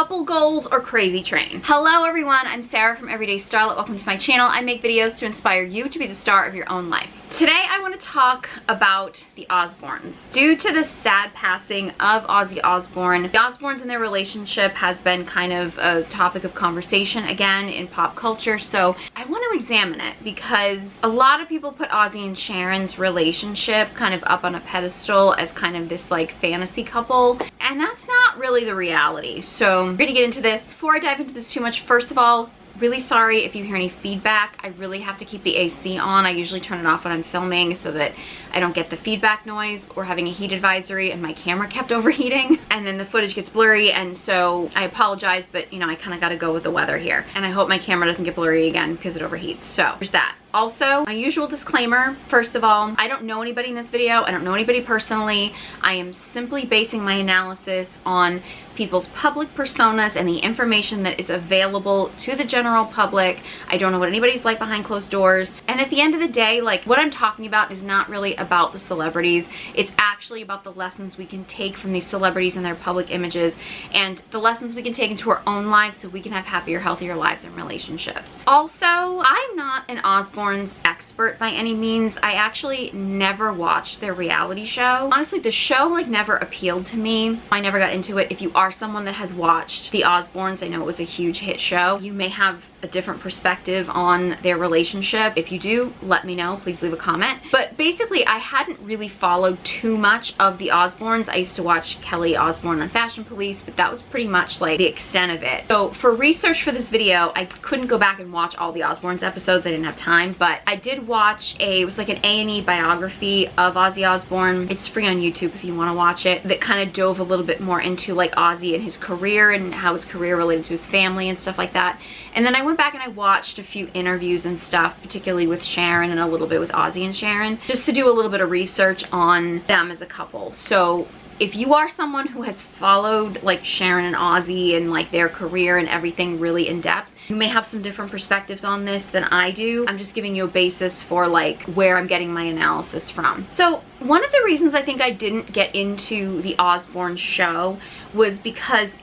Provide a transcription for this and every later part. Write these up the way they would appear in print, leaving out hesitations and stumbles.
couple goals or crazy train. Hello everyone, I'm Sarah from Everyday Starlet. Welcome to my channel. I make videos to inspire you to be the star of your own life. Today I want to talk about the Osbournes. Due to the sad passing of Ozzy Osbourne, the Osbournes and their relationship has been kind of a topic of conversation again in pop culture, so I want to examine it because a lot of people put Ozzy and Sharon's relationship kind of up on a pedestal as kind of this like fantasy couple, and that's not really the reality. So we're gonna get into this. Before I dive into this too much, first of all, really sorry if you hear any feedback. I really have to keep the AC on. I usually turn it off when I'm filming so that I don't get the feedback noise. We're having a heat advisory and my camera kept overheating and then the footage gets blurry, and so I apologize, but you know, I kind of got to go with the weather here, and I hope my camera doesn't get blurry again because it overheats. So there's that. Also, my usual disclaimer, first of all, I don't know anybody in this video. I don't know anybody personally. I am simply basing my analysis on people's public personas and the information that is available to the general public. I don't know what anybody's like behind closed doors. And at the end of the day, like, what I'm talking about is not really about the celebrities. It's actually about the lessons we can take from these celebrities and their public images, and the lessons we can take into our own lives so we can have happier, healthier lives and relationships. Also, I'm not an Osbourne's expert by any means. I actually never watched their reality show. Honestly, the show like never appealed to me. I never got into it. If you are someone that has watched the Osbournes, I know it was a huge hit show. You may have a different perspective on their relationship. If you do, let me know. Please leave a comment. But basically, I hadn't really followed too much of the Osbournes. I used to watch Kelly Osbourne on Fashion Police, but that was pretty much like the extent of it. So for research for this video, I couldn't go back and watch all the Osbournes episodes. I didn't have time, but I did watch it was like an A&E biography of Ozzy Osbourne. It's free on YouTube if you want to watch it, that kind of dove a little bit more into like Ozzy and his career and how his career related to his family and stuff like that. And then I went back and I watched a few interviews and stuff, particularly with Sharon and a little bit with Ozzy and Sharon, just to do a little bit of research on them as a couple. So if you are someone who has followed like Sharon and Ozzy and like their career and everything really in depth, you may have some different perspectives on this than I do. I'm just giving you a basis for like where I'm getting my analysis from. So one of the reasons I think I didn't get into the Osbourne show was because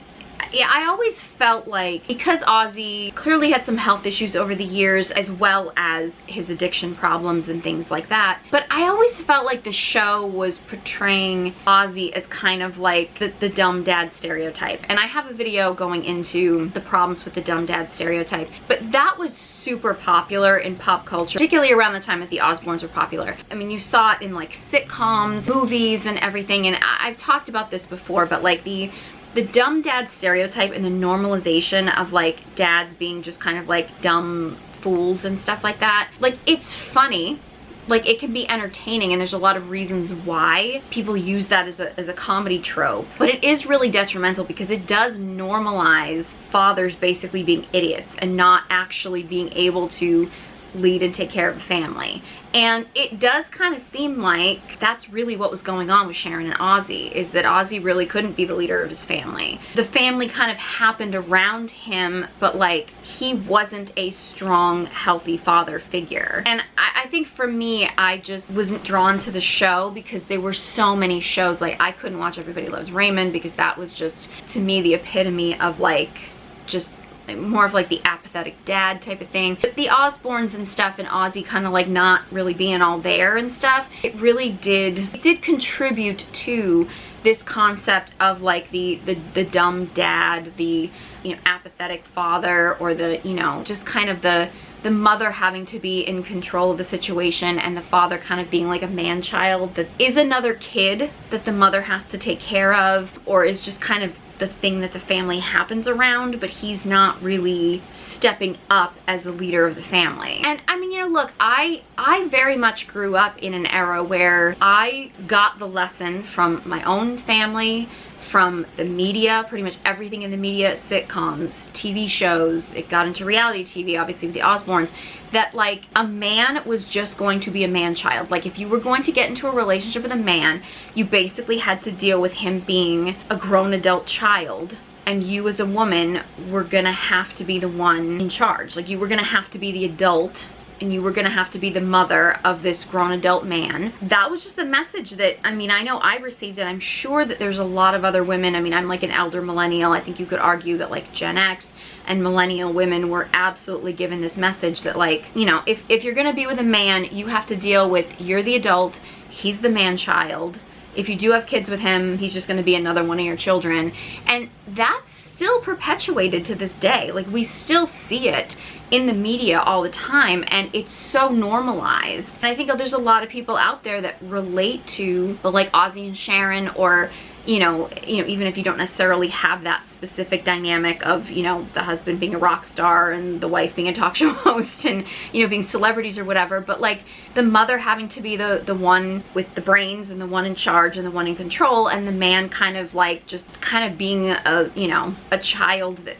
I always felt like, because Ozzy clearly had some health issues over the years as well as his addiction problems and things like that, but I always felt like the show was portraying Ozzy as kind of like the dumb dad stereotype. And I have a video going into the problems with the dumb dad stereotype, but that was super popular in pop culture, particularly around the time that the Osbournes were popular. I mean, you saw it in like sitcoms, movies and everything, and I've talked about this before, but like the dumb dad stereotype and the normalization of like dads being just kind of like dumb fools and stuff like that. Like, it's funny, like it can be entertaining, and there's a lot of reasons why people use that as a comedy trope, but it is really detrimental because it does normalize fathers basically being idiots and not actually being able to lead and take care of a family. And it does kind of seem like that's really what was going on with Sharon and Ozzy, is that Ozzy really couldn't be the leader of his family. The family kind of happened around him, but like he wasn't a strong, healthy father figure. And I think for me, I just wasn't drawn to the show because there were so many shows. Like, I couldn't watch Everybody Loves Raymond because that was just, to me, the epitome of like just more of like the apathetic dad type of thing. But the Osbournes and stuff and Ozzy kind of like not really being all there and stuff, it really did contribute to this concept of like the dumb dad, the, you know, apathetic father, or the, you know, just kind of the mother having to be in control of the situation, and the father kind of being like a man-child that is another kid that the mother has to take care of, or is just kind of the thing that the family happens around, but he's not really stepping up as the leader of the family. And I mean, you know, look, I very much grew up in an era where I got the lesson from my own family, from the media, pretty much everything in the media, sitcoms, TV shows. It got into reality TV, obviously with the Osbournes, that like a man was just going to be a man-child. Like, if you were going to get into a relationship with a man, you basically had to deal with him being a grown adult child, and you as a woman were gonna have to be the one in charge. Like, you were gonna have to be the adult and you were gonna have to be the mother of this grown adult man. That was just the message that, I mean, I know I received it. I'm sure that there's a lot of other women. I mean, I'm like an elder millennial. I think you could argue that like Gen X and millennial women were absolutely given this message that, like, you know, if you're gonna be with a man, you have to deal with, you're the adult, he's the man child. If you do have kids with him, he's just gonna be another one of your children. And that's still perpetuated to this day. Like, we still see it in the media all the time, and it's so normalized. And I think there's a lot of people out there that relate to the, like, Ozzy and Sharon, or you know, even if you don't necessarily have that specific dynamic of, you know, the husband being a rock star and the wife being a talk show host and, you know, being celebrities or whatever, but like the mother having to be the one with the brains and the one in charge and the one in control, and the man kind of like just kind of being a, you know, a child that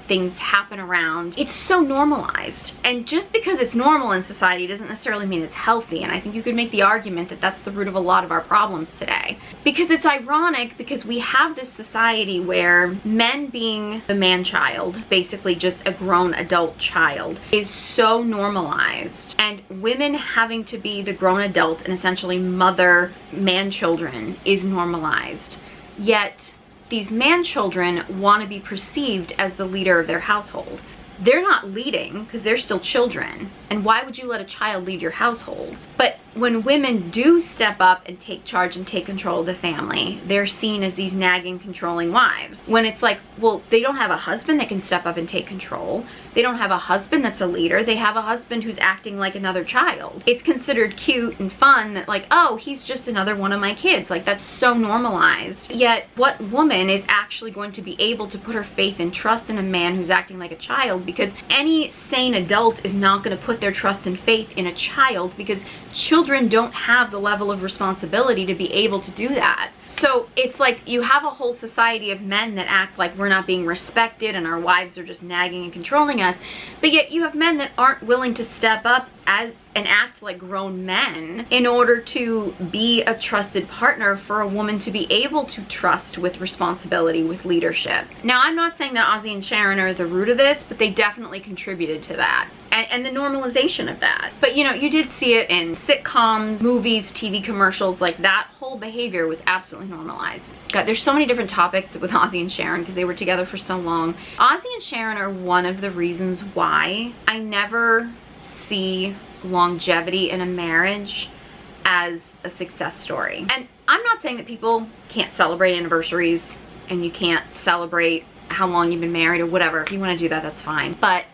things happen around. It's so normalized, and just because it's normal in society doesn't necessarily mean it's healthy. And I think you could make the argument that that's the root of a lot of our problems today, because it's ironic, because we have this society where men being the man child, basically just a grown adult child, is so normalized, and women having to be the grown adult and essentially mother man children is normalized. Yet these man children want to be perceived as the leader of their household. They're not leading because they're still children. And why would you let a child lead your household? But when women do step up and take charge and take control of the family, they're seen as these nagging, controlling wives. When it's like, well, they don't have a husband that can step up and take control. They don't have a husband that's a leader. They have a husband who's acting like another child. It's considered cute and fun that, like, oh, he's just another one of my kids. Like, that's so normalized. Yet, what woman is actually going to be able to put her faith and trust in a man who's acting like a child? Because any sane adult is not going to put their trust and faith in a child, because children don't have the level of responsibility to be able to do that. So it's like you have a whole society of men that act like we're not being respected and our wives are just nagging and controlling us, but yet you have men that aren't willing to step up and act like grown men in order to be a trusted partner for a woman to be able to trust with responsibility, with leadership. Now, I'm not saying that Ozzy and Sharon are the root of this, but they definitely contributed to that. And the normalization of that. But you know, you did see it in sitcoms, movies, TV commercials. Like, that whole behavior was absolutely normalized. God, there's so many different topics with Ozzy and Sharon because they were together for so long. Ozzy and Sharon are one of the reasons why I never see longevity in a marriage as a success story. And I'm not saying that people can't celebrate anniversaries and you can't celebrate how long you've been married or whatever. If you want to do that, that's fine. But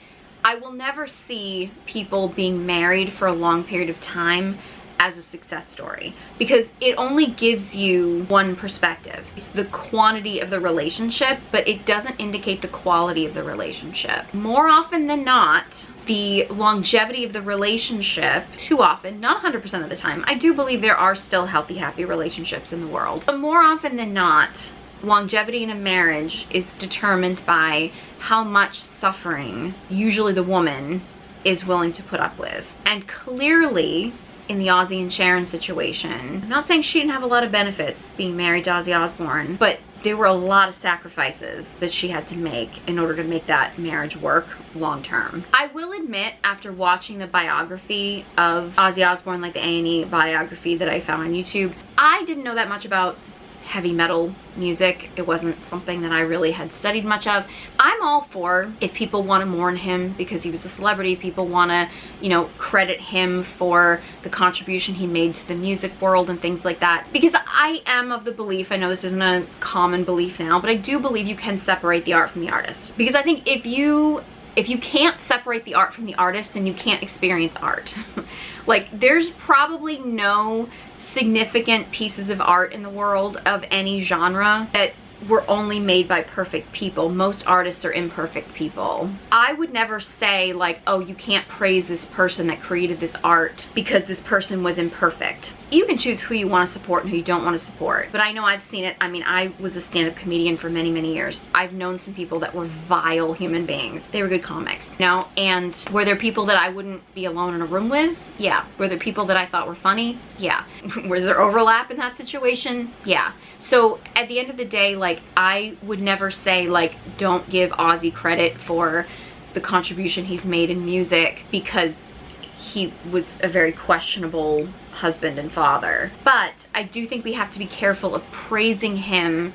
I will never see people being married for a long period of time as a success story, because it only gives you one perspective. It's the quantity of the relationship, but it doesn't indicate the quality of the relationship. More often than not, the longevity of the relationship, too often, not 100% of the time, I do believe there are still healthy, happy relationships in the world, but more often than not, longevity in a marriage is determined by how much suffering usually the woman is willing to put up with. And clearly, in the Ozzy and Sharon situation, I'm not saying she didn't have a lot of benefits being married to Ozzy Osbourne, but there were a lot of sacrifices that she had to make in order to make that marriage work long term. I will admit, after watching the biography of Ozzy Osbourne, like the A&E biography that I found on YouTube, I didn't know that much about heavy metal music. It wasn't something that I really had studied much of. I'm all for, if people want to mourn him because he was a celebrity, people want to, you know, credit him for the contribution he made to the music world and things like that. Because I am of the belief, I know this isn't a common belief now, but I do believe you can separate the art from the artist. Because I think if you can't separate the art from the artist, then you can't experience art. Like, there's probably no significant pieces of art in the world of any genre that were only made by perfect people. Most artists are imperfect people. I would never say, like, oh, you can't praise this person that created this art because this person was imperfect. You can choose who you want to support and who you don't want to support. But I know I've seen it. I mean, I was a stand-up comedian for many, many years. I've known some people that were vile human beings. They were good comics, you know? And were there people that I wouldn't be alone in a room with? Yeah. Were there people that I thought were funny? Yeah. Was there overlap in that situation? Yeah. So at the end of the day, like, I would never say, like, don't give Ozzy credit for the contribution he's made in music, because he was a very questionable husband and father. But I do think we have to be careful of praising him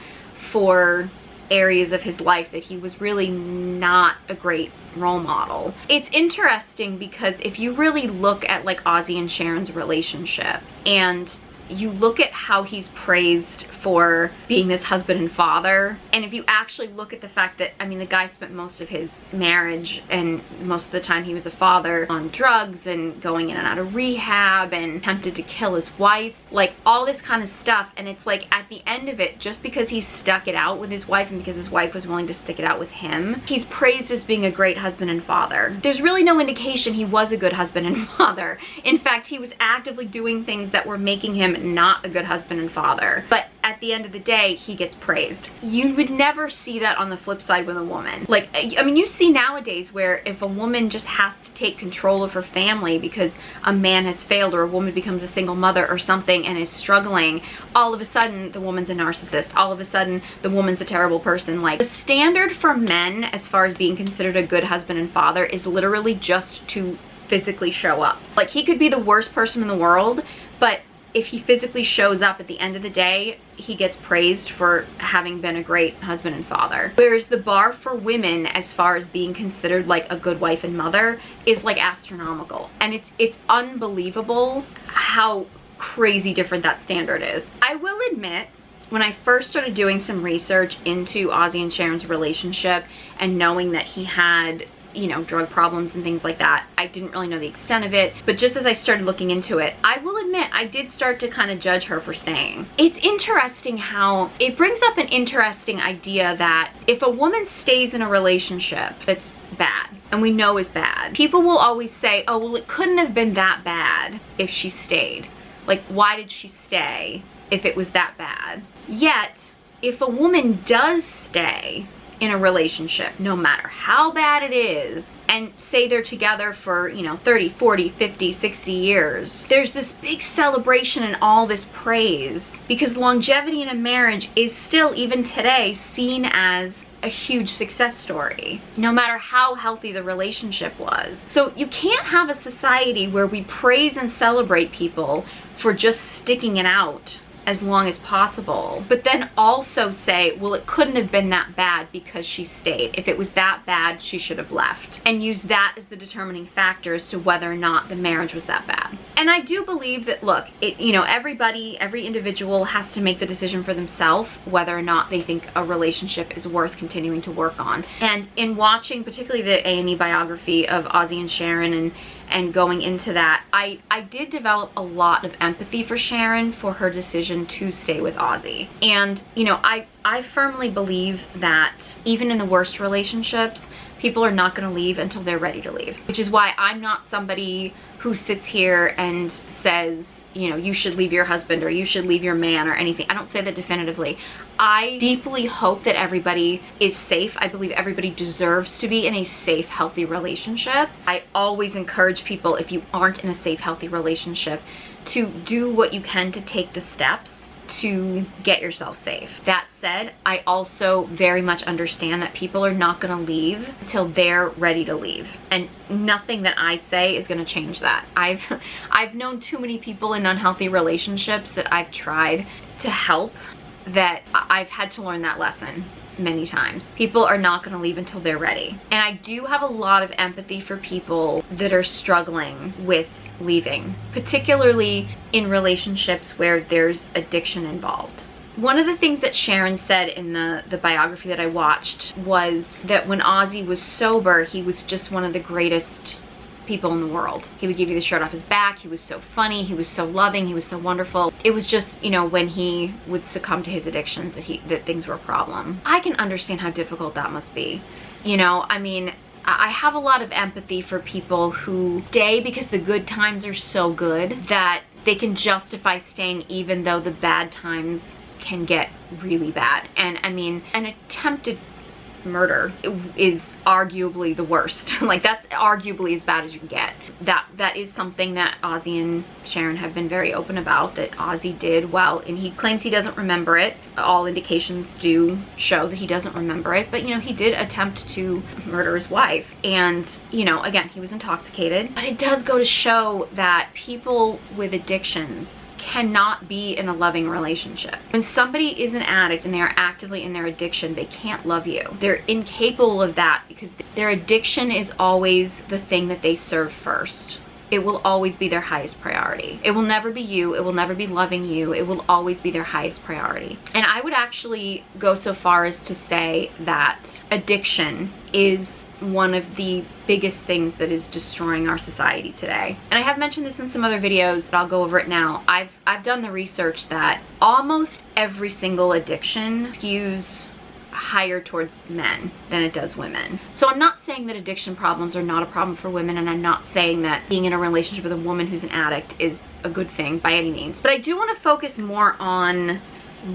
for areas of his life that he was really not a great role model. It's interesting because if you really look at like Ozzy and Sharon's relationship, and you look at how he's praised for being this husband and father, and if you actually look at the fact that, I mean, the guy spent most of his marriage and most of the time he was a father on drugs and going in and out of rehab and attempted to kill his wife, like all this kind of stuff. And it's like at the end of it, just because he stuck it out with his wife and because his wife was willing to stick it out with him, he's praised as being a great husband and father. There's really no indication he was a good husband and father. In fact, he was actively doing things that were making him not a good husband and father. But at the end of the day, he gets praised. You would never see that on the flip side with a woman. Like, I mean, you see nowadays where if a woman just has to take control of her family because a man has failed, or a woman becomes a single mother or something and is struggling, all of a sudden the woman's a narcissist. All of a sudden the woman's a terrible person. Like, the standard for men as far as being considered a good husband and father is literally just to physically show up. Like, he could be the worst person in the world, but if he physically shows up at the end of the day, he gets praised for having been a great husband and father. Whereas the bar for women as far as being considered like a good wife and mother is like astronomical. And it's unbelievable how crazy different that standard is. I will admit, when I first started doing some research into Ozzy and Sharon's relationship and knowing that he had, you know, drug problems and things like that, I didn't really know the extent of it. But just as I started looking into it, I will admit I did start to kind of judge her for staying. It's interesting how it brings up an interesting idea that if a woman stays in a relationship that's bad, and we know is bad, people will always say, oh, well, it couldn't have been that bad if she stayed. Like, why did she stay if it was that bad? Yet, if a woman does stay in a relationship, no matter how bad it is, and say they're together for, you know, 30, 40, 50, 60 years, there's this big celebration and all this praise because longevity in a marriage is still, even today, seen as a huge success story, no matter how healthy the relationship was. So you can't have a society where we praise and celebrate people for just sticking it out as long as possible, but then also say, well, it couldn't have been that bad because she stayed. If it was that bad, she should have left, and use that as the determining factor as to whether or not the marriage was that bad. And I do believe that, look, you know, every individual has to make the decision for themselves whether or not they think a relationship is worth continuing to work on. And in watching particularly the A&E biography of Ozzy and Sharon and going into that, I did develop a lot of empathy for Sharon for her decision to stay with Ozzy. And, you know, I firmly believe that even in the worst relationships, people are not going to leave until they're ready to leave. Which is why I'm not somebody who sits here and says, you know, you should leave your husband or you should leave your man or anything. I don't say that definitively. I deeply hope that everybody is safe. I believe everybody deserves to be in a safe, healthy relationship. I always encourage people, if you aren't in a safe, healthy relationship, to do what you can to take the steps to get yourself safe. That said, I also very much understand that people are not going to leave until they're ready to leave. And nothing that I say is going to change that. I've known too many people in unhealthy relationships that I've tried to help that I've had to learn that lesson many times. People are not going to leave until they're ready. And I do have a lot of empathy for people that are struggling with leaving, particularly in relationships where there's addiction involved. One of the things that Sharon said in the biography that I watched was that when Ozzy was sober, he was just one of the greatest people in the world. He would give you the shirt off his back. He was so funny. He was so loving. He was so wonderful. It was just, you know, when he would succumb to his addictions that things were a problem. I can understand how difficult that must be. You know, I mean, I have a lot of empathy for people who stay because the good times are so good that they can justify staying even though the bad times can get really bad. And I mean, an attempted murder is arguably the worst. Like, that's arguably as bad as you can get. That is something that Ozzy and Sharon have been very open about, that Ozzy did well, and he claims he doesn't remember it. All indications do show that he doesn't remember it, but you know, he did attempt to murder his wife, and you know, again, he was intoxicated. But it does go to show that people with addictions cannot be in a loving relationship. When somebody is an addict and they are actively in their addiction, they can't love you. They're incapable of that because their addiction is always the thing that they serve first. It will always be their highest priority. It will never be you. It will never be loving you. It will always be their highest priority. And I would actually go so far as to say that addiction is one of the biggest things that is destroying our society today. And I have mentioned this in some other videos, but I'll go over it now. I've done the research that almost every single addiction skews higher towards men than it does women. So I'm not saying that addiction problems are not a problem for women, and I'm not saying that being in a relationship with a woman who's an addict is a good thing by any means. But I do want to focus more on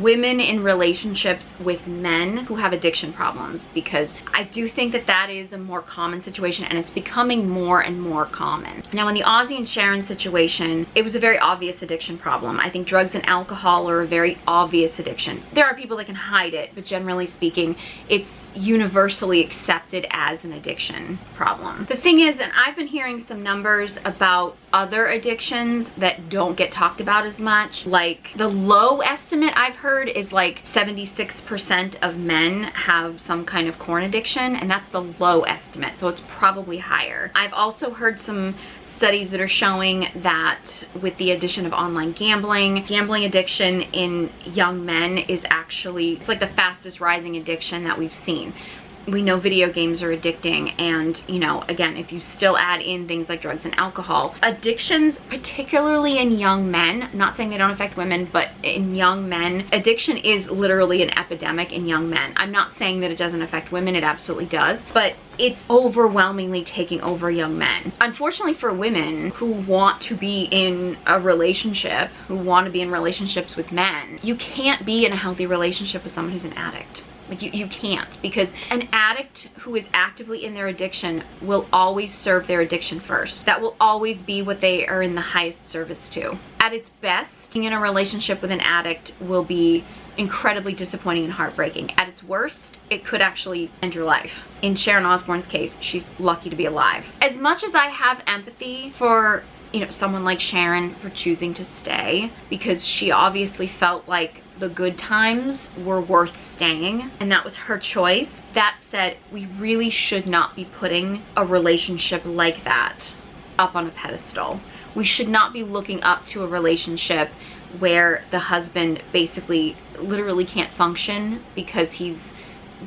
women in relationships with men who have addiction problems, because I do think that that is a more common situation, and it's becoming more and more common. Now, in the Ozzy and Sharon situation, it was a very obvious addiction problem. I think drugs and alcohol are a very obvious addiction. There are people that can hide it, but generally speaking, it's universally accepted as an addiction problem. The thing is, and I've been hearing some numbers about other addictions that don't get talked about as much, like the low estimate I've heard is like 76% of men have some kind of corn addiction, and that's the low estimate, so it's probably higher. I've also heard some studies that are showing that with the addition of online gambling addiction in young men is actually, it's like the fastest rising addiction that we've seen. We know video games are addicting, and you know, again, if you still add in things like drugs and alcohol, addictions, particularly in young men, I'm not saying they don't affect women, but in young men, addiction is literally an epidemic in young men. I'm not saying that it doesn't affect women, it absolutely does, but it's overwhelmingly taking over young men. Unfortunately for women who want to be in a relationship, who want to be in relationships with men, you can't be in a healthy relationship with someone who's an addict. Like, you can't, because an addict who is actively in their addiction will always serve their addiction first. That will always be what they are in the highest service to. At its best, being in a relationship with an addict will be incredibly disappointing and heartbreaking. At its worst, it could actually end your life. In Sharon Osbourne's case, she's lucky to be alive. As much as I have empathy for, you know, someone like Sharon for choosing to stay, because she obviously felt like the good times were worth staying, and that was her choice. That said, we really should not be putting a relationship like that up on a pedestal. We should not be looking up to a relationship where the husband basically literally can't function because he's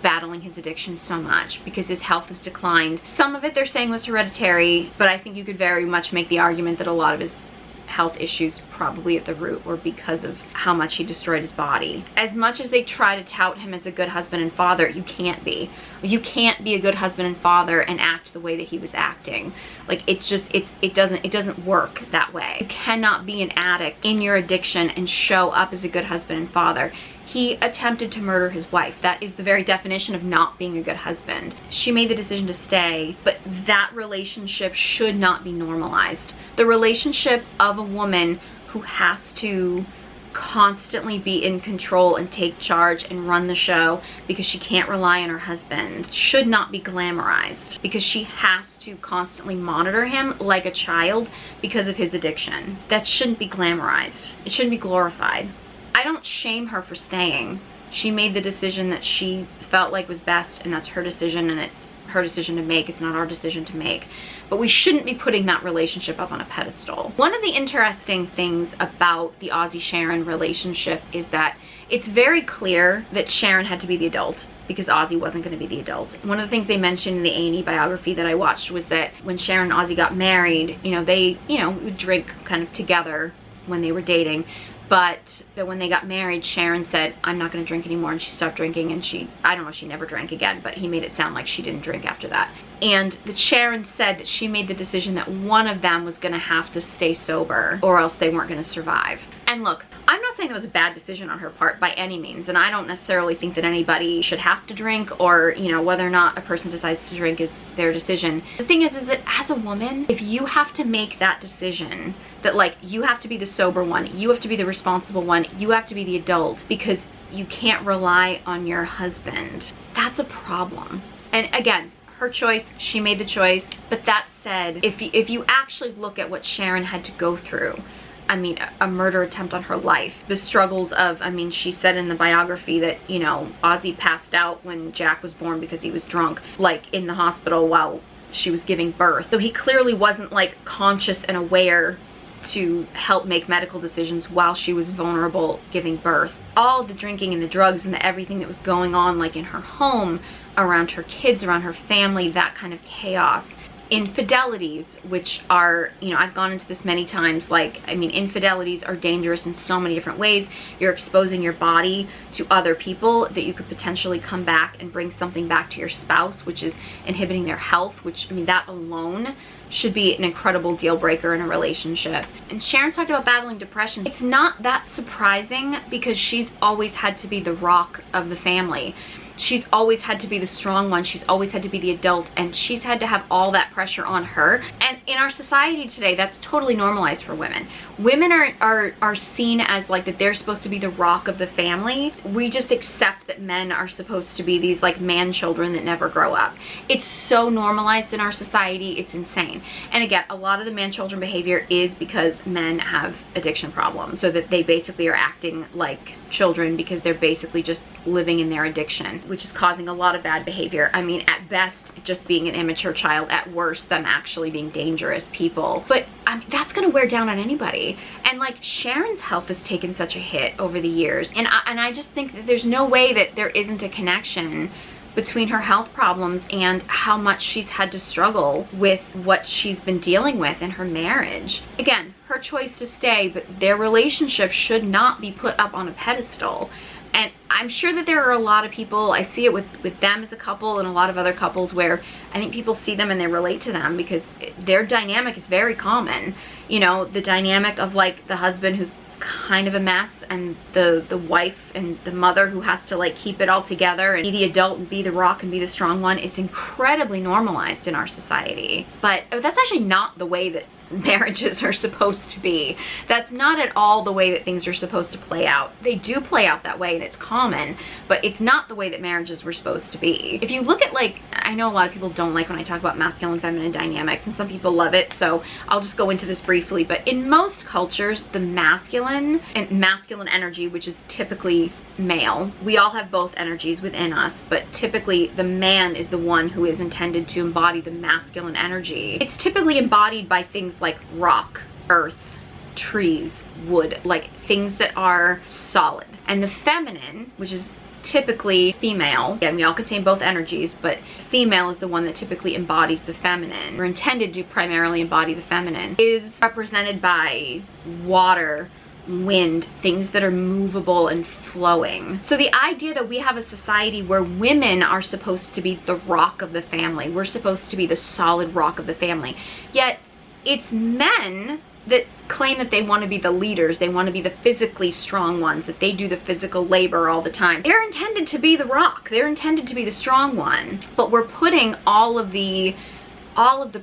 battling his addiction so much, because his health has declined. Some of it they're saying was hereditary, but I think you could very much make the argument that a lot of his health issues probably at the root were because of how much he destroyed his body. As much as they try to tout him as a good husband and father, you can't be. You can't be a good husband and father and act the way that he was acting. Like, it's just, it doesn't work that way. You cannot be an addict in your addiction and show up as a good husband and father. He attempted to murder his wife. That is the very definition of not being a good husband. She made the decision to stay, but that relationship should not be normalized. The relationship of a woman who has to constantly be in control and take charge and run the show because she can't rely on her husband should not be glamorized, because she has to constantly monitor him like a child because of his addiction. That shouldn't be glamorized. It shouldn't be glorified. I don't shame her for staying. She made the decision that she felt like was best, and that's her decision, and it's her decision to make. It's not our decision to make. But we shouldn't be putting that relationship up on a pedestal. One of the interesting things about the Ozzy-Sharon relationship is that it's very clear that Sharon had to be the adult because Ozzy wasn't going to be the adult. One of the things they mentioned in the A&E biography that I watched was that when Sharon and Ozzy got married, they would drink kind of together when they were dating. But that when they got married, Sharon said, I'm not going to drink anymore, and she stopped drinking, and I don't know if she never drank again, but he made it sound like she didn't drink after that. And that Sharon said that she made the decision that one of them was going to have to stay sober or else they weren't going to survive. And look, I'm not saying that was a bad decision on her part by any means, and I don't necessarily think that anybody should have to drink, or, you know, whether or not a person decides to drink is their decision. The thing is that as a woman, if you have to make that decision, that like you have to be the sober one, you have to be the responsible one, you have to be the adult because you can't rely on your husband, that's a problem. And again, her choice, she made the choice. But that said, if you actually look at what Sharon had to go through, I mean, a murder attempt on her life, the struggles of, I mean, she said in the biography that, you know, Ozzy passed out when Jack was born because he was drunk, like in the hospital while she was giving birth. So he clearly wasn't like conscious and aware to help make medical decisions while she was vulnerable giving birth. All the drinking and the drugs and the everything that was going on, like in her home, around her kids, around her family, that kind of chaos. Infidelities, which are, you know, I've gone into this many times, like, I mean, infidelities are dangerous in so many different ways. You're exposing your body to other people that you could potentially come back and bring something back to your spouse, which is inhibiting their health, which, I mean, that alone should be an incredible deal breaker in a relationship. And Sharon talked about battling depression. It's not that surprising because she's always had to be the rock of the family. She's always had to be the strong one. She's always had to be the adult, and she's had to have all that pressure on her. And in our society today, that's totally normalized for women. Women are seen as like that they're supposed to be the rock of the family. We just accept that men are supposed to be these like man children that never grow up. It's so normalized in our society, it's insane. And again, a lot of the man children behavior is because men have addiction problems, so that they basically are acting like children because they're basically just living in their addiction, which is causing a lot of bad behavior. I mean, at best, just being an immature child, at worst, them actually being dangerous people. But I mean, that's gonna wear down on anybody. And like, Sharon's health has taken such a hit over the years. And I just think that there's no way that there isn't a connection between her health problems and how much she's had to struggle with what she's been dealing with in her marriage. Again, her choice to stay, but their relationship should not be put up on a pedestal. And I'm sure that there are a lot of people, I see it with them as a couple and a lot of other couples, where I think people see them and they relate to them because their dynamic is very common. You know, the dynamic of like the husband who's kind of a mess, and the wife and the mother who has to like keep it all together and be the adult and be the rock and be the strong one. It's incredibly normalized in our society. But that's actually not the way that marriages are supposed to be. That's not at all the way that things are supposed to play out. They do play out that way and it's common, but it's not the way that marriages were supposed to be. If you look at like, I know a lot of people don't like when I talk about masculine and feminine dynamics, and some people love it, so I'll just go into this briefly. But in most cultures, the masculine energy, which is typically male, we all have both energies within us, but typically the man is the one who is intended to embody the masculine energy. It's typically embodied by things like rock, earth, trees, wood, like things that are solid. And the feminine, which is typically female, again, we all contain both energies, but female is the one that typically embodies the feminine, or intended to primarily embody the feminine, is represented by water, wind, things that are movable and flowing. So the idea that we have a society where women are supposed to be the rock of the family, we're supposed to be the solid rock of the family, yet it's men that claim that they want to be the leaders, they want to be the physically strong ones, that they do the physical labor all the time. They're intended to be the rock, they're intended to be the strong one, but we're putting all of the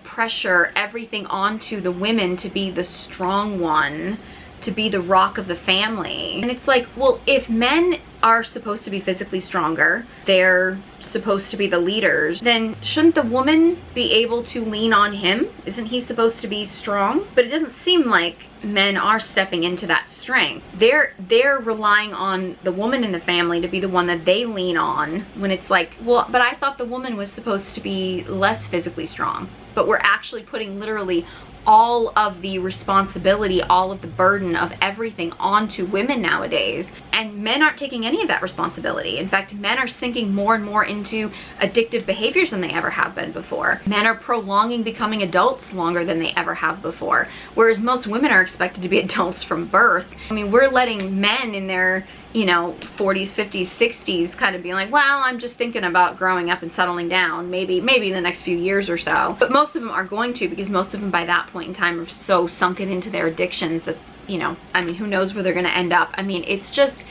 pressure, everything onto the women to be the strong one, to be the rock of the family. And it's like, well, if men are supposed to be physically stronger, they're supposed to be the leaders, then shouldn't the woman be able to lean on him? Isn't he supposed to be strong? But it doesn't seem like men are stepping into that strength. They're relying on the woman in the family to be the one that they lean on, when it's like, well, but I thought the woman was supposed to be less physically strong. But we're actually putting literally all of the responsibility, all of the burden of everything onto women nowadays. And men aren't taking any of that responsibility. In fact, men are sinking more and more into addictive behaviors than they ever have been before. Men are prolonging becoming adults longer than they ever have before, whereas most women are expected to be adults from birth. I mean, we're letting men in their, you know, 40s, 50s, 60s kind of being like, well, I'm just thinking about growing up and settling down, maybe in the next few years or so. But most of them are going to, because most of them by that point in time are so sunken into their addictions that you know, I mean, who knows where they're gonna end up. I mean, it's just,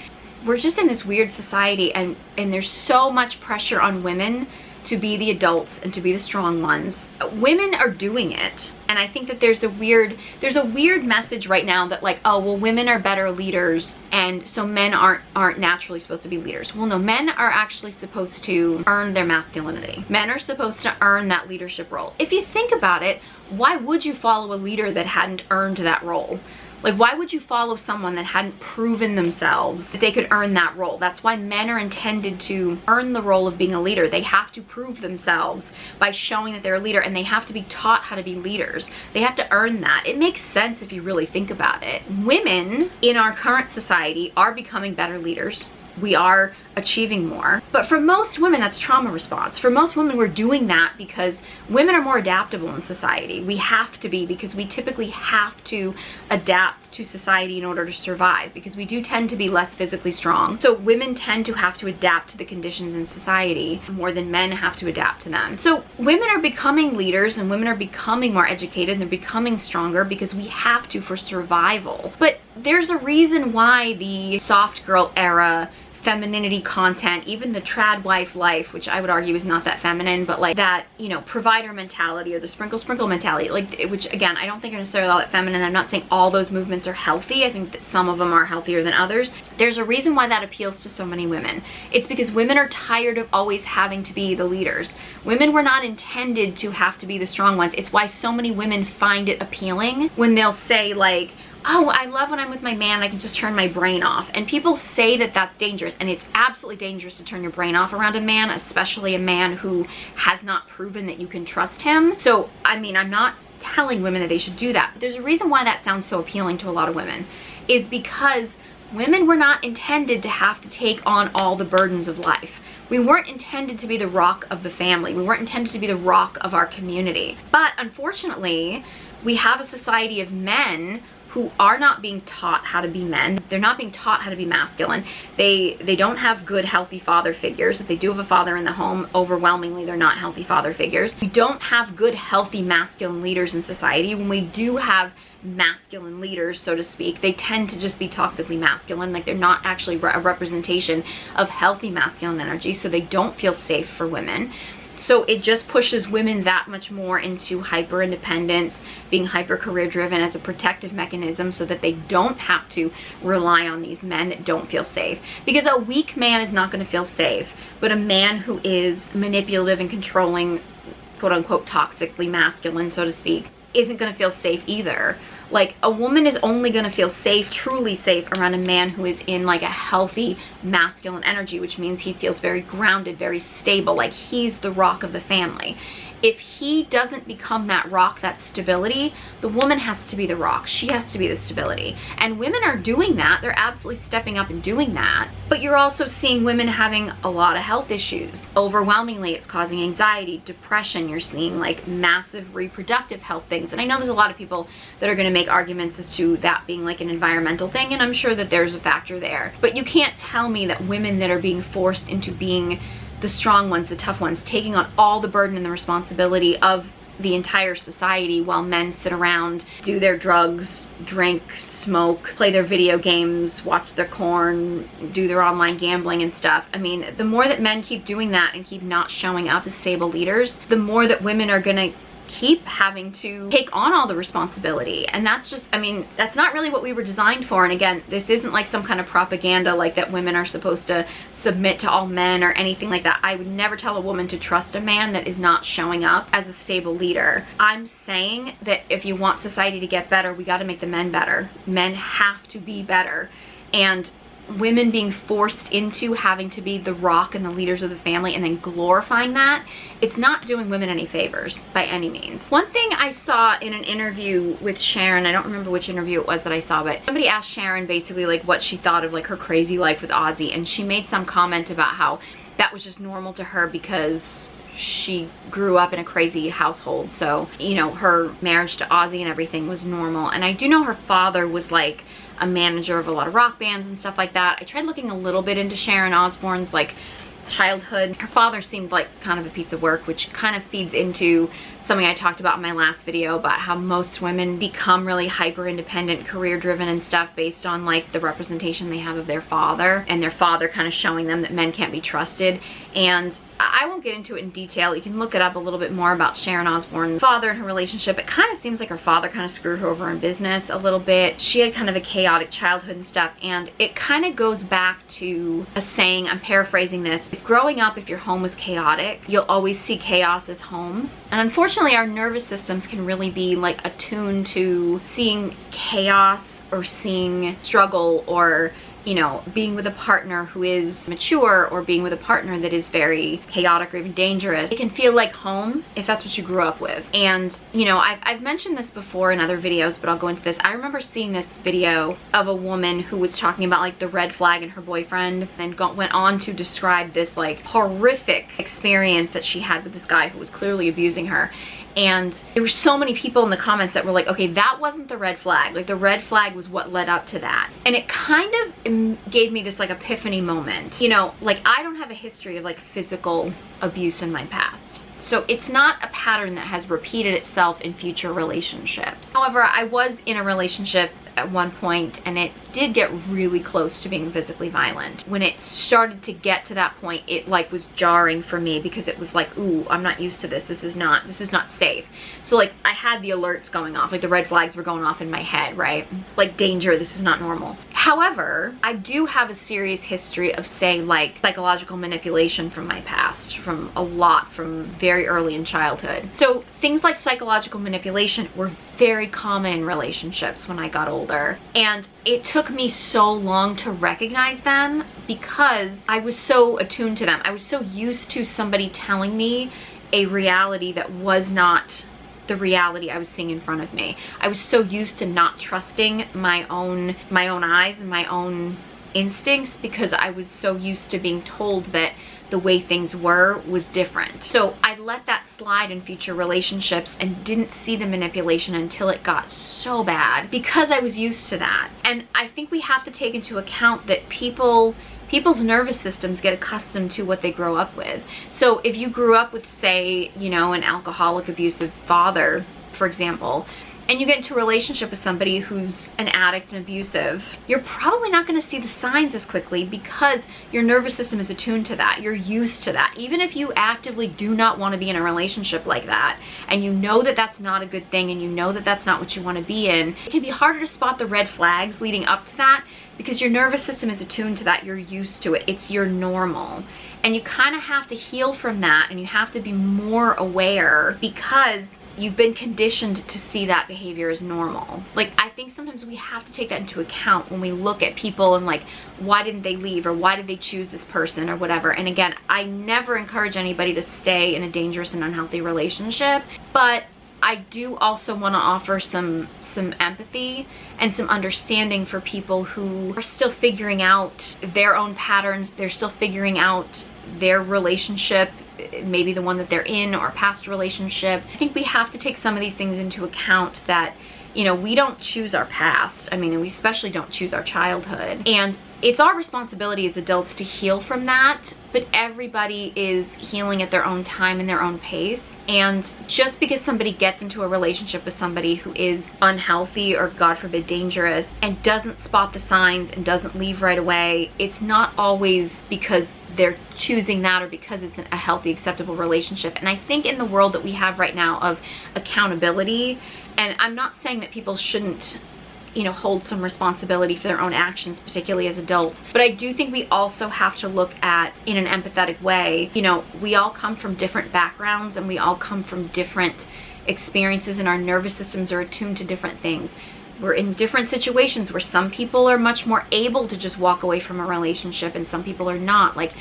we're just in this weird society, and there's so much pressure on women to be the adults and to be the strong ones. Women are doing it, and I think that there's a weird message right now that like, oh well, women are better leaders and so men aren't naturally supposed to be leaders. Well no, men are actually supposed to earn their masculinity. Men are supposed to earn that leadership role. If you think about it, why would you follow a leader that hadn't earned that role? Like, why would you follow someone that hadn't proven themselves that they could earn that role? That's why men are intended to earn the role of being a leader. They have to prove themselves by showing that they're a leader, and they have to be taught how to be leaders. They have to earn that. It makes sense if you really think about it. Women in our current society are becoming better leaders. We are achieving more. But for most women, that's trauma response. For most women, we're doing that because women are more adaptable in society. We have to be, because we typically have to adapt to society in order to survive, because we do tend to be less physically strong. So women tend to have to adapt to the conditions in society more than men have to adapt to them. So women are becoming leaders, and women are becoming more educated, and they're becoming stronger because we have to for survival. But there's a reason why the soft girl era femininity content, even the trad wife life, which I would argue is not that feminine, but like that, you know, provider mentality or the sprinkle mentality, like, which again, I don't think are necessarily all that feminine. I'm not saying all those movements are healthy. I think that some of them are healthier than others. There's a reason why that appeals to so many women. It's because women are tired of always having to be the leaders. Women were not intended to have to be the strong ones. It's why so many women find it appealing when they'll say like, oh, I love when I'm with my man, I can just turn my brain off. And people say that that's dangerous, and it's absolutely dangerous to turn your brain off around a man, especially a man who has not proven that you can trust him. So, I mean, I'm not telling women that they should do that, but there's a reason why that sounds so appealing to a lot of women, is because women were not intended to have to take on all the burdens of life. We weren't intended to be the rock of the family. We weren't intended to be the rock of our community. But unfortunately, we have a society of men who are not being taught how to be men. They're not being taught how to be masculine. They don't have good, healthy father figures. If they do have a father in the home, overwhelmingly, they're not healthy father figures. We don't have good, healthy, masculine leaders in society. When we do have masculine leaders, so to speak, they tend to just be toxically masculine. Like, they're not actually a representation of healthy masculine energy, so they don't feel safe for women. So it just pushes women that much more into hyper independence, being hyper career driven as a protective mechanism so that they don't have to rely on these men that don't feel safe. Because a weak man is not going to feel safe, but a man who is manipulative and controlling, quote unquote, toxically masculine, so to speak, isn't going to feel safe either. Like, a woman is only going to feel safe, truly safe, around a man who is in like a healthy masculine energy, which means he feels very grounded, very stable, like he's the rock of the family. If he doesn't become that rock, that stability, the woman has to be the rock. She has to be the stability. And women are doing that. They're absolutely stepping up and doing that. But you're also seeing women having a lot of health issues. Overwhelmingly, it's causing anxiety, depression. You're seeing like massive reproductive health things. And I know there's a lot of people that are going to make arguments as to that being like an environmental thing, and I'm sure that there's a factor there. But you can't tell me that women that are being forced into being the strong ones, the tough ones, taking on all the burden and the responsibility of the entire society while men sit around, do their drugs, drink, smoke, play their video games, watch their porn, do their online gambling and stuff. I mean, the more that men keep doing that and keep not showing up as stable leaders, the more that women are gonna keep having to take on all the responsibility. And that's just, I mean, that's not really what we were designed for. And again, this isn't like some kind of propaganda like that women are supposed to submit to all men or anything like that. I would never tell a woman to trust a man that is not showing up as a stable leader. I'm saying that if you want society to get better, we got to make the men better. Men have to be better. And women being forced into having to be the rock and the leaders of the family and then glorifying that, it's not doing women any favors by any means. One thing I saw in an interview with Sharon, I don't remember which interview it was that I saw, but somebody asked Sharon basically like what she thought of like her crazy life with Ozzy, and she made some comment about how that was just normal to her because she grew up in a crazy household. So, you know, her marriage to Ozzy and everything was normal. And I do know her father was like a manager of a lot of rock bands and stuff like that. I tried looking a little bit into Sharon Osbourne's like childhood. Her father seemed like kind of a piece of work, which kind of feeds into something I talked about in my last video about how most women become really hyper independent, career driven and stuff based on like the representation they have of their father, and their father kind of showing them that men can't be trusted. And I won't get into it in detail. You can look it up a little bit more about Sharon Osbourne's father and her relationship. It kind of seems like her father kind of screwed her over in business a little bit. She had kind of a chaotic childhood and stuff, and it kind of goes back to a saying, I'm paraphrasing this, growing up, if your home was chaotic, you'll always see chaos as home. And unfortunately, our nervous systems can really be like attuned to seeing chaos or seeing struggle, or you know, being with a partner who is mature, or being with a partner that is very chaotic or even dangerous. It can feel like home if that's what you grew up with. And you know, I've mentioned this before in other videos, but I'll go into this. I remember seeing this video of a woman who was talking about like the red flag in her boyfriend, and went on to describe this like horrific experience that she had with this guy who was clearly abusing her. And there were so many people in the comments that were like, okay, that wasn't the red flag. Like the red flag was what led up to that. And it kind of gave me this like epiphany moment. You know, like I don't have a history of like physical abuse in my past. So it's not a pattern that has repeated itself in future relationships. However, I was in a relationship at one point, and it did get really close to being physically violent. When it started to get to that point, it like was jarring for me, because it was like, ooh, I'm not used to this. This is not safe. So like I had the alerts going off, like the red flags were going off in my head, right? Like danger, this is not normal. However, I do have a serious history of, say, like psychological manipulation from my past, from very early in childhood. So things like psychological manipulation were very common in relationships when I got older. And it took me so long to recognize them, because I was so attuned to them. I was so used to somebody telling me a reality that was not the reality I was seeing in front of me. I was so used to not trusting my own eyes and my own instincts, because I was so used to being told that the way things were was different. So I let that slide in future relationships and didn't see the manipulation until it got so bad, because I was used to that. And I think we have to take into account that people's nervous systems get accustomed to what they grow up with. So if you grew up with, say, you know, an alcoholic, abusive father, for example, and you get into a relationship with somebody who's an addict and abusive, you're probably not going to see the signs as quickly, because your nervous system is attuned to that. You're used to that. Even if you actively do not want to be in a relationship like that, and you know that that's not a good thing, and you know that that's not what you want to be in, it can be harder to spot the red flags leading up to that, because your nervous system is attuned to that. You're used to it. It's your normal. And you kind of have to heal from that, and you have to be more aware, because you've been conditioned to see that behavior as normal. Like, I think sometimes we have to take that into account when we look at people and like, why didn't they leave, or why did they choose this person, or whatever. And again, I never encourage anybody to stay in a dangerous and unhealthy relationship, but I do also want to offer some empathy and some understanding for people who are still figuring out their own patterns. They're still figuring out their relationship, maybe the one that they're in, or past relationship. I think we have to take some of these things into account, that, you know, we don't choose our past. I mean, we especially don't choose our childhood. And it's our responsibility as adults to heal from that, but everybody is healing at their own time and their own pace. And just because somebody gets into a relationship with somebody who is unhealthy, or God forbid dangerous, and doesn't spot the signs and doesn't leave right away, it's not always because they're choosing that, or because it's a healthy, acceptable relationship. And I think in the world that we have right now of accountability, and I'm not saying that people shouldn't, you know, hold some responsibility for their own actions, particularly as adults, but I do think we also have to look at, in an empathetic way, you know, we all come from different backgrounds, and we all come from different experiences, and our nervous systems are attuned to different things. We're in different situations where some people are much more able to just walk away from a relationship, and some people are not. Like,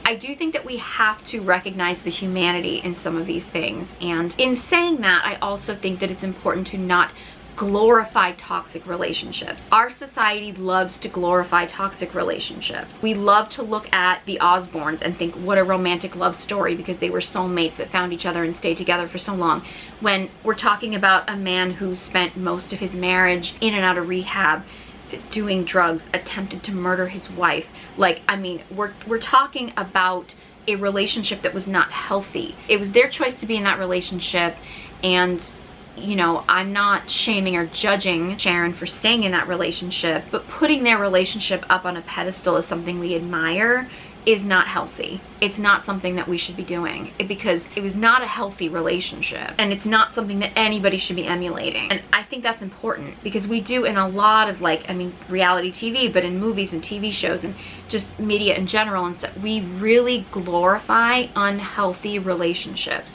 I do think that we have to recognize the humanity in some of these things. And in saying that, I also think that it's important to not glorify toxic relationships. Our society loves to glorify toxic relationships. We love to look at the Osbournes and think, what a romantic love story, because they were soulmates that found each other and stayed together for so long. When we're talking about a man who spent most of his marriage in and out of rehab, doing drugs, attempted to murder his wife. Like, I mean, we're talking about a relationship that was not healthy. It was their choice to be in that relationship, and you know, I'm not shaming or judging Sharon for staying in that relationship, but putting their relationship up on a pedestal as something we admire is not healthy. It's not something that we should be doing, because it was not a healthy relationship, and it's not something that anybody should be emulating. And I think that's important, because we do in a lot of, like, I mean, reality TV, but in movies and TV shows and just media in general and stuff, we really glorify unhealthy relationships.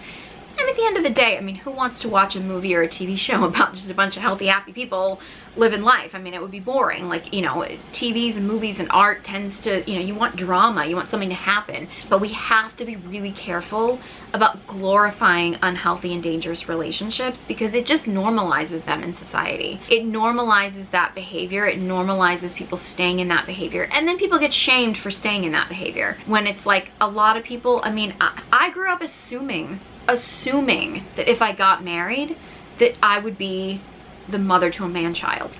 And at the end of the day, I mean, who wants to watch a movie or a TV show about just a bunch of healthy, happy people living life? I mean, it would be boring. Like, you know, TVs and movies and art tends to, you know, you want drama, you want something to happen. But we have to be really careful about glorifying unhealthy and dangerous relationships, because it just normalizes them in society. It normalizes that behavior. It normalizes people staying in that behavior. And then people get shamed for staying in that behavior. When it's like a lot of people, I mean, I grew up assuming that if I got married, that I would be the mother to a man-child.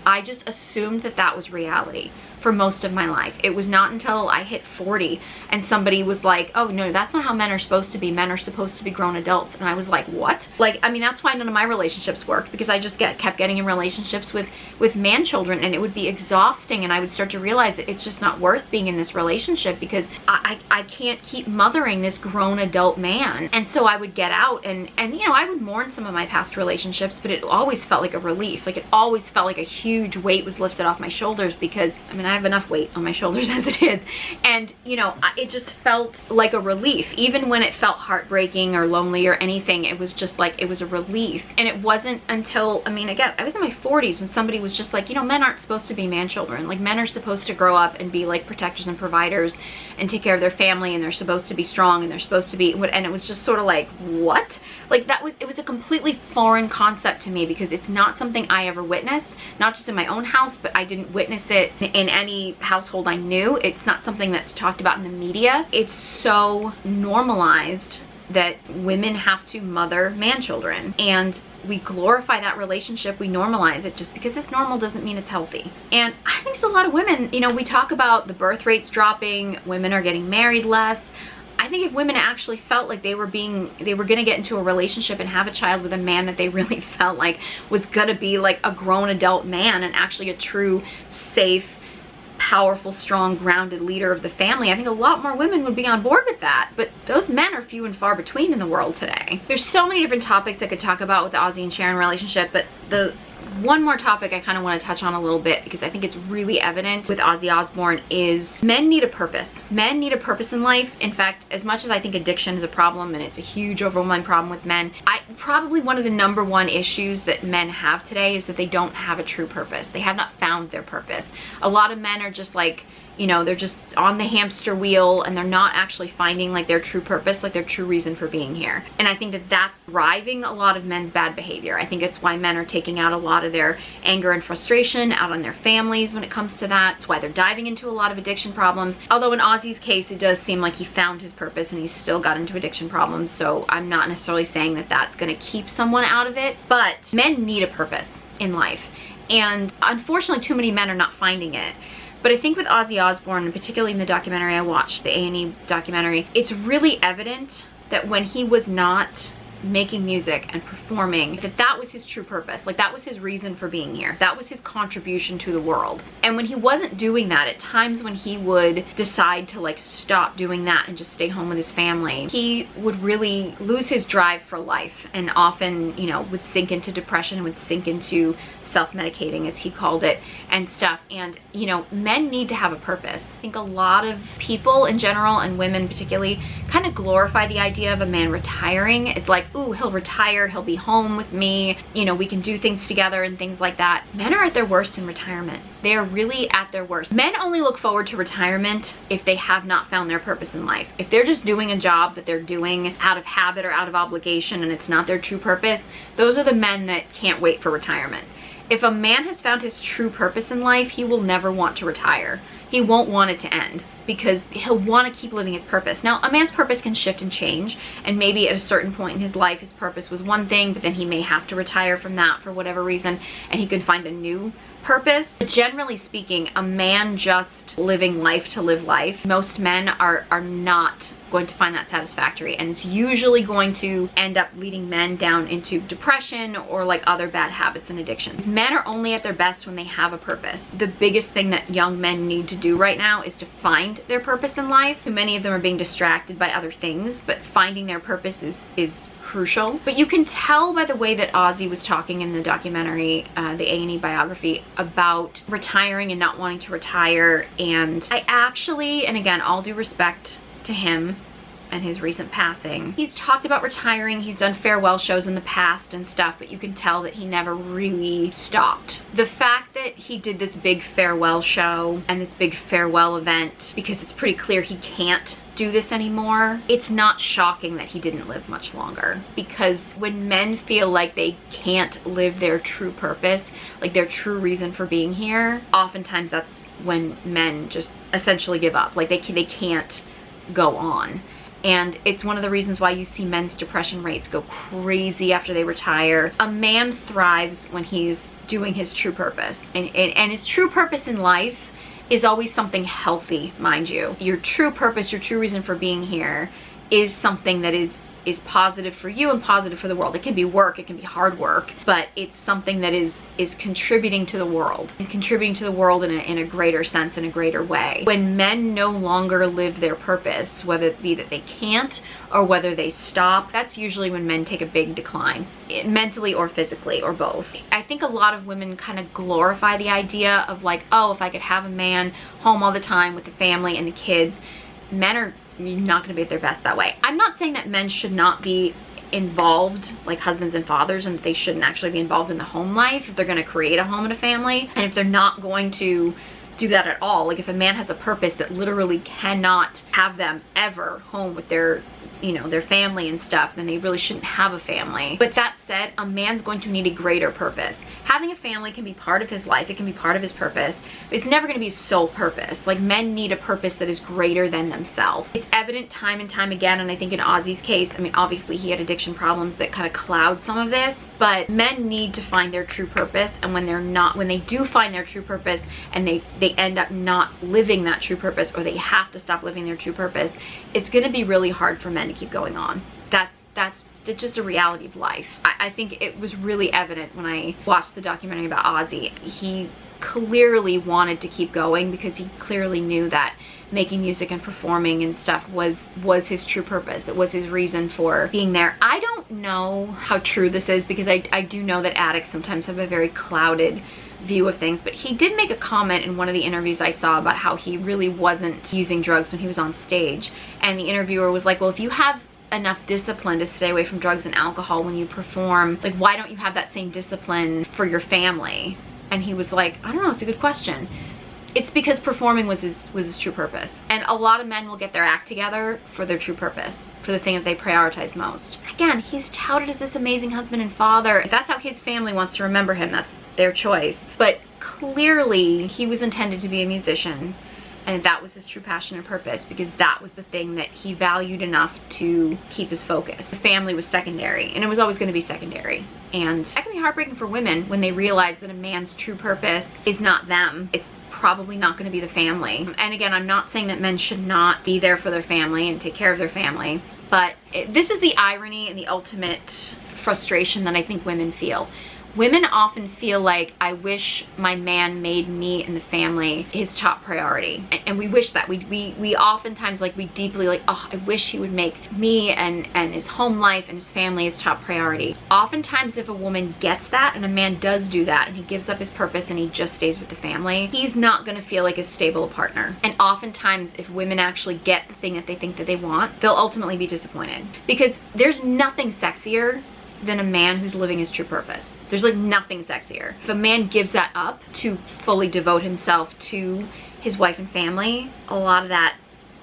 I just assumed that that was reality for most of my life. It was not until I hit 40 and somebody was like, oh no, that's not how men are supposed to be. Men are supposed to be grown adults. And I was like, what? Like, I mean, that's why none of my relationships worked, because I just kept getting in relationships with man children, and it would be exhausting, and I would start to realize that it's just not worth being in this relationship, because I can't keep mothering this grown adult man. And so I would get out and you know, I would mourn some of my past relationships, but it always felt like a relief. Like, it always felt like a huge weight was lifted off my shoulders, because I mean, I have enough weight on my shoulders as it is. And you know, it just felt like a relief. Even when it felt heartbreaking or lonely or anything, it was just like, it was a relief. And it wasn't until, I mean, again, I was in my 40s when somebody was just like, you know, men aren't supposed to be man children. Like, men are supposed to grow up and be like protectors and providers and take care of their family, and they're supposed to be strong, and they're supposed to be, and it was just sort of like, what? Like, it was a completely foreign concept to me, because it's not something I ever witnessed, not just in my own house, but I didn't witness it in any household I knew. It's not something that's talked about in the media. It's so normalized that women have to mother man children, and we glorify that relationship, we normalize it. Just because it's normal doesn't mean it's healthy. And I think there's a lot of women, you know, we talk about the birth rates dropping, women are getting married less. I think if women actually felt like they were gonna get into a relationship and have a child with a man that they really felt like was gonna be like a grown adult man and actually a true, safe, powerful, strong, grounded leader of the family, I think a lot more women would be on board with that. But those men are few and far between in the world today. There's so many different topics I could talk about with the Ozzy and Sharon relationship, but the one more topic I kind of want to touch on a little bit, because I think it's really evident with Ozzy Osbourne, is men need a purpose. Men need a purpose in life. In fact, as much as I think addiction is a problem, and it's a huge overwhelming problem with men, probably one of the #1 issues that men have today is that they don't have a true purpose. They have not found their purpose. A lot of men are just like, you know, they're just on the hamster wheel, and they're not actually finding like their true purpose, like their true reason for being here. And I think that that's driving a lot of men's bad behavior. I think it's why men are taking out a lot of their anger and frustration out on their families when it comes to that. It's why they're diving into a lot of addiction problems. Although in Ozzy's case, it does seem like he found his purpose and he's still got into addiction problems. So I'm not necessarily saying that that's going to keep someone out of it, but men need a purpose in life. And unfortunately, too many men are not finding it. But I think with Ozzy Osbourne, and particularly in the documentary I watched, the A&E documentary, it's really evident that when he was not making music and performing, that was his true purpose. Like, that was his reason for being here. That was his contribution to the world. And when he wasn't doing that, at times when he would decide to like stop doing that and just stay home with his family, he would really lose his drive for life, and often, you know, would sink into depression and would sink into self-medicating, as he called it, and stuff. And you know, men need to have a purpose. I think a lot of people in general, and women particularly, kind of glorify the idea of a man retiring. It's like, ooh, he'll retire, he'll be home with me, you know, we can do things together and things like that. Men are at their worst in retirement. They are really at their worst. Men only look forward to retirement if they have not found their purpose in life. If they're just doing a job that they're doing out of habit or out of obligation and it's not their true purpose, those are the men that can't wait for retirement. If a man has found his true purpose in life, he will never want to retire. He won't want it to end, because he'll want to keep living his purpose. Now, a man's purpose can shift and change, and maybe at a certain point in his life, his purpose was one thing, but then he may have to retire from that for whatever reason, and he can find a new purpose. But generally speaking, a man just living life to live life, most men are not going to find that satisfactory, and it's usually going to end up leading men down into depression or like other bad habits and addictions. Men are only at their best when they have a purpose. The biggest thing that young men need to do right now is to find their purpose in life. Too many of them are being distracted by other things, but finding their purpose is crucial. But you can tell by the way that Ozzy was talking in the documentary, the A&E biography, about retiring and not wanting to retire. And I actually, and again, all due respect to him and his recent passing, he's talked about retiring, he's done farewell shows in the past and stuff, but you can tell that he never really stopped. The fact that he did this big farewell show and this big farewell event, because it's pretty clear he can't do this anymore, it's not shocking that he didn't live much longer. Because when men feel like they can't live their true purpose, like their true reason for being here, oftentimes that's when men just essentially give up. Like they can't go on. And it's one of the reasons why you see men's depression rates go crazy after they retire. A man thrives when he's doing his true purpose. And his true purpose in life is always something healthy, mind you. Your true purpose, your true reason for being here is something that is positive for you and positive for the world. It can be work, it can be hard work, but it's something that is contributing to the world, and contributing to the world in a greater sense, in a greater way. When men no longer live their purpose, whether it be that they can't or whether they stop, that's usually when men take a big decline, mentally or physically or both. I think a lot of women kind of glorify the idea of like, oh, if I could have a man home all the time with the family and the kids. Men are not going to be at their best that way. I'm not saying that men should not be involved, like husbands and fathers, and that they shouldn't actually be involved in the home life if they're going to create a home and a family. And if they're not going to do that at all, like if a man has a purpose that literally cannot have them ever home with their, you know, their family and stuff, then they really shouldn't have a family. But that said, a man's going to need a greater purpose. Having a family can be part of his life, it can be part of his purpose, but it's never going to be his sole purpose. Like, men need a purpose that is greater than themselves. It's evident time and time again, and I think in Ozzy's case, I mean, obviously he had addiction problems that kind of cloud some of this, but men need to find their true purpose, and when they do find their true purpose and they end up not living that true purpose, or they have to stop living their true purpose, it's going to be really hard for men to keep going on. That's just a reality of life. I think it was really evident when I watched the documentary about Ozzy. He clearly wanted to keep going because he clearly knew that making music and performing and stuff was his true purpose. It was his reason for being there. I don't know how true this is, because I do know that addicts sometimes have a very clouded view of things, but he did make a comment in one of the interviews I saw about how he really wasn't using drugs when he was on stage, and the interviewer was like, well, if you have enough discipline to stay away from drugs and alcohol when you perform, like, why don't you have that same discipline for your family? And he was like, I don't know, it's a good question. It's because performing was his true purpose. And a lot of men will get their act together for their true purpose, for the thing that they prioritize most. Again, he's touted as this amazing husband and father. If that's how his family wants to remember him, that's their choice. But clearly, he was intended to be a musician, and that was his true passion and purpose, because that was the thing that he valued enough to keep his focus. The family was secondary, and it was always going to be secondary. And that can be heartbreaking for women when they realize that a man's true purpose is not them. It's probably not going to be the family. And again, I'm not saying that men should not be there for their family and take care of their family, but this is the irony and the ultimate frustration that I think women feel. Women often feel like, I wish my man made me and the family his top priority. And we wish that. We oftentimes, like, we deeply like, oh, I wish he would make me and his home life and his family his top priority. Oftentimes, if a woman gets that and a man does do that and he gives up his purpose and he just stays with the family, he's not going to feel like as stable a partner. And oftentimes, if women actually get the thing that they think that they want, they'll ultimately be disappointed. Because there's nothing sexier than a man who's living his true purpose. There's like nothing sexier. If a man gives that up to fully devote himself to his wife and family, a lot of that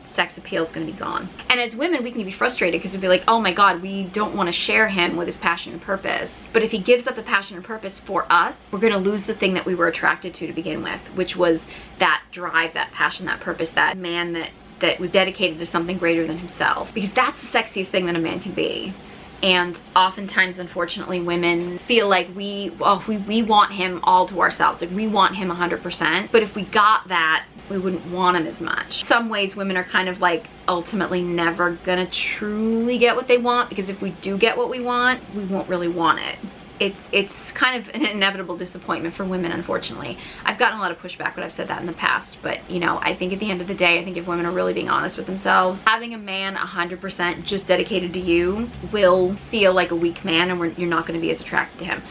sex appeal is going to be gone. And as women, we can be frustrated because we'll be like, oh my God, we don't want to share him with his passion and purpose. But if he gives up the passion and purpose for us, we're going to lose the thing that we were attracted to begin with, which was that drive, that passion, that purpose, that man that was dedicated to something greater than himself. Because that's the sexiest thing that a man can be. And oftentimes, unfortunately, women feel like we want him all to ourselves. Like, we want him 100%. But if we got that, want him as much. Some ways women are kind of like ultimately never gonna truly get what they want, because if we do get what we want, we won't really want it. It's kind of an inevitable disappointment for women, unfortunately. I've gotten a lot of pushback when I've said that in the past, but you know, I think at the end of the day, I think if women are really being honest with themselves, having a man 100% just dedicated to you will feel like a weak man, and you're not going to be as attracted to him.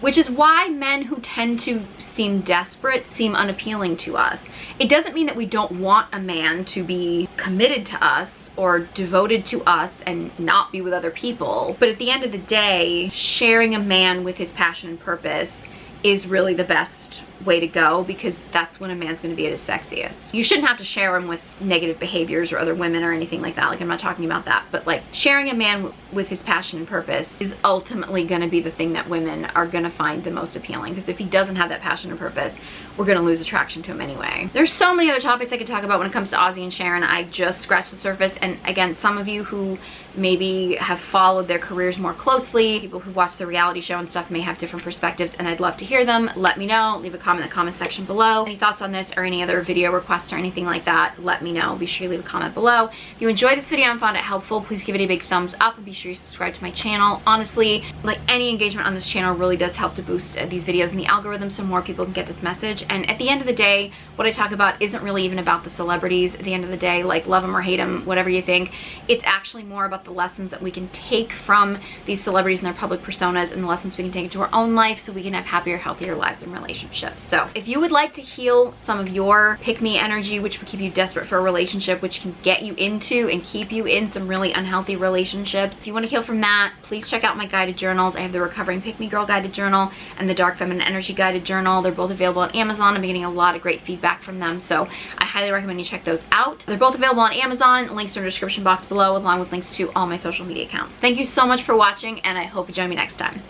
Which is why men who tend to seem desperate seem unappealing to us. It doesn't mean that we don't want a man to be committed to us or devoted to us and not be with other people. But at the end of the day, sharing a man with his passion and purpose is really the best way to go, because that's when a man's going to be at his sexiest. You shouldn't have to share him with negative behaviors or other women or anything like that. Like, I'm not talking about that, but like sharing a man with his passion and purpose is ultimately going to be the thing that women are going to find the most appealing, because if he doesn't have that passion and purpose, we're going to lose attraction to him anyway. There's so many other topics I could talk about when it comes to Ozzy and Sharon. I just scratched the surface, and again, some of you who maybe have followed their careers more closely, people who watch the reality show and stuff, may have different perspectives, and I'd love to hear them. Let me know. Leave a comment in the comment section below. Any thoughts on this or any other video requests or anything like that, let me know. Be sure you leave a comment below. If you enjoyed this video and found it helpful, please give it a big thumbs up, and be sure you subscribe to my channel. Honestly, like, any engagement on this channel really does help to boost these videos in the algorithm so more people can get this message. And at the end of the day, what I talk about isn't really even about the celebrities. At the end of the day, like, love them or hate them, whatever you think, it's actually more about the lessons that we can take from these celebrities and their public personas, and the lessons we can take into our own life so we can have happier, healthier lives and relationships. So if you would like to heal some of your pick-me energy, which would keep you desperate for a relationship, which can get you into and keep you in some really unhealthy relationships, if you want to heal from that, please check out my guided journals. I have the Recovering Pick Me Girl guided journal and the Dark Feminine Energy guided journal. They're both available on Amazon. I'm getting a lot of great feedback from them, so I highly recommend you check those out. They're both available on Amazon. Links are in the description box below, along with links to all my social media accounts. Thank you so much for watching, and I hope you join me next time.